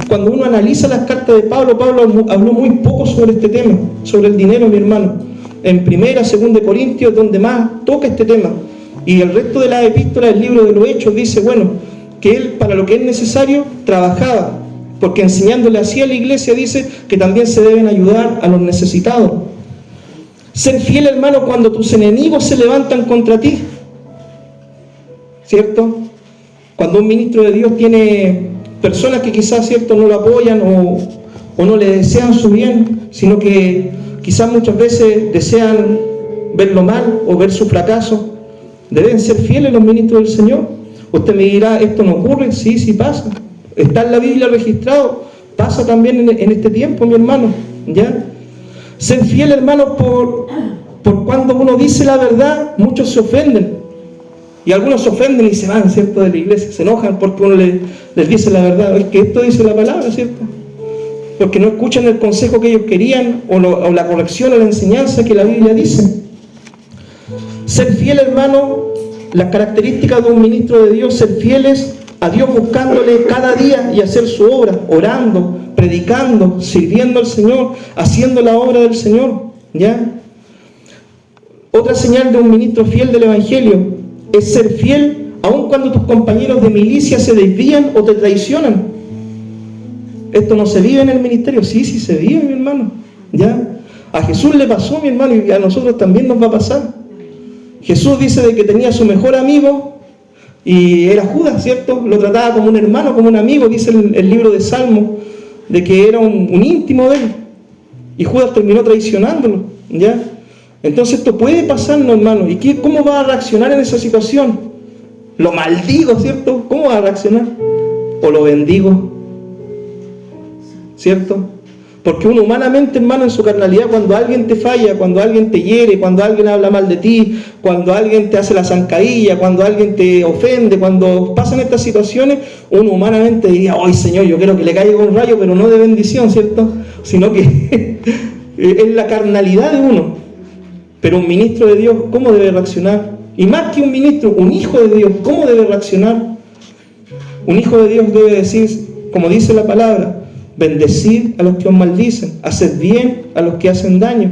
cuando uno analiza las cartas de Pablo, Pablo habló muy poco sobre este tema, sobre el dinero, mi hermano. En 1, 2 Corintios, donde más toca este tema. Y el resto de las epístolas, el libro de los Hechos, dice, bueno, que él, para lo que es necesario, trabajaba. Porque enseñándole así a la iglesia, dice que también se deben ayudar a los necesitados. Ser fiel, hermano, cuando tus enemigos se levantan contra ti. ¿Cierto? Cuando un ministro de Dios tiene personas que quizás, ¿cierto?, no lo apoyan o no le desean su bien, sino que quizás muchas veces desean verlo mal o ver su fracaso. Deben ser fieles los ministros del Señor. Usted me dirá, ¿esto no ocurre? Sí, sí pasa. Está en la Biblia registrado. Pasa también en este tiempo, mi hermano. ¿Ya? Ser fiel, hermano, por cuando uno dice la verdad, muchos se ofenden. Y algunos se ofenden y se van, ¿cierto?, de la iglesia. Se enojan porque uno les dice la verdad. Es que esto dice la palabra, ¿cierto? Porque no escuchan el consejo que ellos querían o la corrección o la enseñanza que la Biblia dice. Ser fiel, hermano, las características de un ministro de Dios, ser fieles a Dios buscándole cada día y hacer su obra, orando, predicando, sirviendo al Señor, haciendo la obra del Señor. ¿Ya? Otra señal de un ministro fiel del Evangelio es ser fiel aun cuando tus compañeros de milicia se desvían o te traicionan. Esto no se vive en el ministerio. Sí, sí se vive, mi hermano. ¿Ya? A Jesús le pasó, mi hermano, y a nosotros también nos va a pasar. Jesús dice de que tenía a su mejor amigo y era Judas, ¿cierto? Lo trataba como un hermano, como un amigo, dice el libro de Salmos, de que era un íntimo de él. Y Judas terminó traicionándolo, ¿ya? Entonces esto puede pasarnos, hermano. ¿Y cómo va a reaccionar en esa situación? Lo maldigo, ¿cierto? ¿Cómo va a reaccionar? ¿O lo bendigo? ¿Cierto? Porque uno humanamente, hermano, en su carnalidad, cuando alguien te falla, cuando alguien te hiere, cuando alguien habla mal de ti, cuando alguien te hace la zancadilla, cuando alguien te ofende, cuando pasan estas situaciones, uno humanamente diría, ¡ay, Señor, yo quiero que le caiga un rayo, pero no de bendición, ¿cierto? Sino que es la carnalidad de uno. Pero un ministro de Dios, ¿cómo debe reaccionar? Y más que un ministro, un hijo de Dios, ¿cómo debe reaccionar? Un hijo de Dios debe decir, como dice la palabra, bendecid a los que os maldicen, haced bien a los que hacen daño,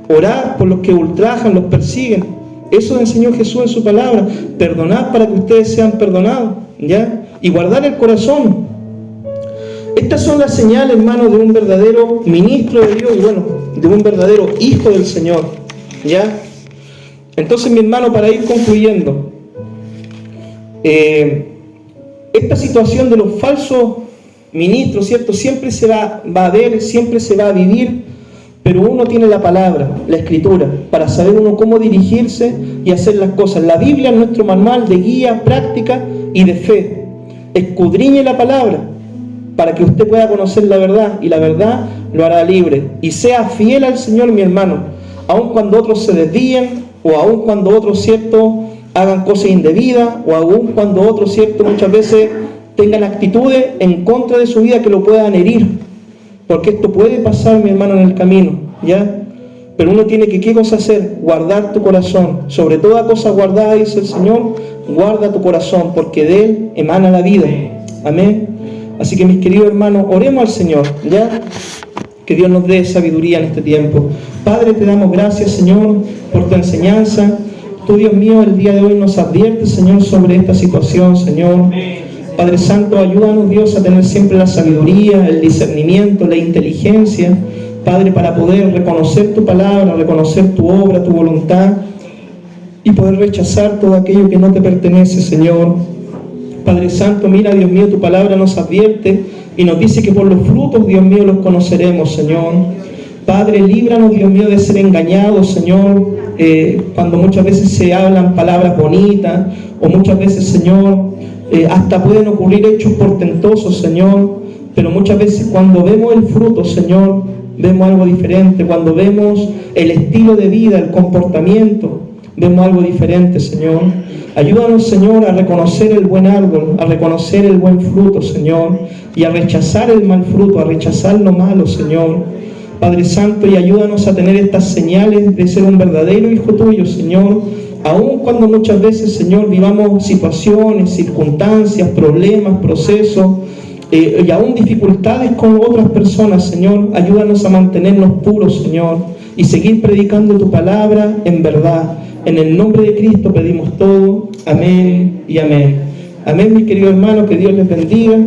orad por los que ultrajan, los persiguen. Eso enseñó Jesús en su palabra. Perdonad para que ustedes sean perdonados, ¿ya? Y guardar el corazón. Estas son las señales, hermano, de un verdadero ministro de Dios y, bueno, de un verdadero hijo del Señor, ¿ya? Entonces, mi hermano, para ir concluyendo, esta situación de los falsos ministros, ¿cierto?, siempre se va a ver, siempre se va a vivir, pero uno tiene la palabra, la escritura, para saber uno cómo dirigirse y hacer las cosas. La Biblia es nuestro manual de guía, práctica y de fe. Escudriñe la palabra para que usted pueda conocer la verdad, y la verdad lo hará libre. Y sea fiel al Señor, mi hermano, aun cuando otros se desvíen, o aun cuando otros, ¿cierto?, hagan cosas indebidas, o aun cuando otros, ¿cierto?, muchas veces tengan actitudes en contra de su vida que lo puedan herir, porque esto puede pasar, mi hermano, en el camino, ¿ya? Pero uno tiene que, ¿qué cosa hacer? Guardar tu corazón. Sobre toda cosa guardada, dice el Señor, guarda tu corazón, porque de él emana la vida. Amén. Así que, mis queridos hermanos, oremos al Señor, ¿ya? Que Dios nos dé sabiduría en este tiempo. Padre, te damos gracias, Señor, por tu enseñanza. Tú, Dios mío, el día de hoy nos adviertes, Señor, sobre esta situación, Señor. Padre Santo, ayúdanos, Dios, a tener siempre la sabiduría, el discernimiento, la inteligencia, Padre, para poder reconocer tu palabra, reconocer tu obra, tu voluntad, y poder rechazar todo aquello que no te pertenece, Señor. Padre Santo, mira, Dios mío, tu palabra nos advierte y nos dice que por los frutos, Dios mío, los conoceremos, Señor. Padre, líbranos, Dios mío, de ser engañados, Señor, cuando muchas veces se hablan palabras bonitas, o muchas veces, Señor, hasta pueden ocurrir hechos portentosos, Señor, pero muchas veces cuando vemos el fruto, Señor, vemos algo diferente. Cuando vemos el estilo de vida, el comportamiento, vemos algo diferente, Señor. Ayúdanos, Señor, a reconocer el buen árbol, a reconocer el buen fruto, Señor, y a rechazar el mal fruto, a rechazar lo malo, Señor. Padre Santo, y ayúdanos a tener estas señales de ser un verdadero hijo tuyo, Señor, aun cuando muchas veces, Señor, vivamos situaciones, circunstancias, problemas, procesos, y aún dificultades con otras personas, Señor. Ayúdanos a mantenernos puros, Señor, y seguir predicando tu palabra en verdad. En el nombre de Cristo pedimos todo. Amén y amén. Amén, mis queridos hermanos, que Dios les bendiga.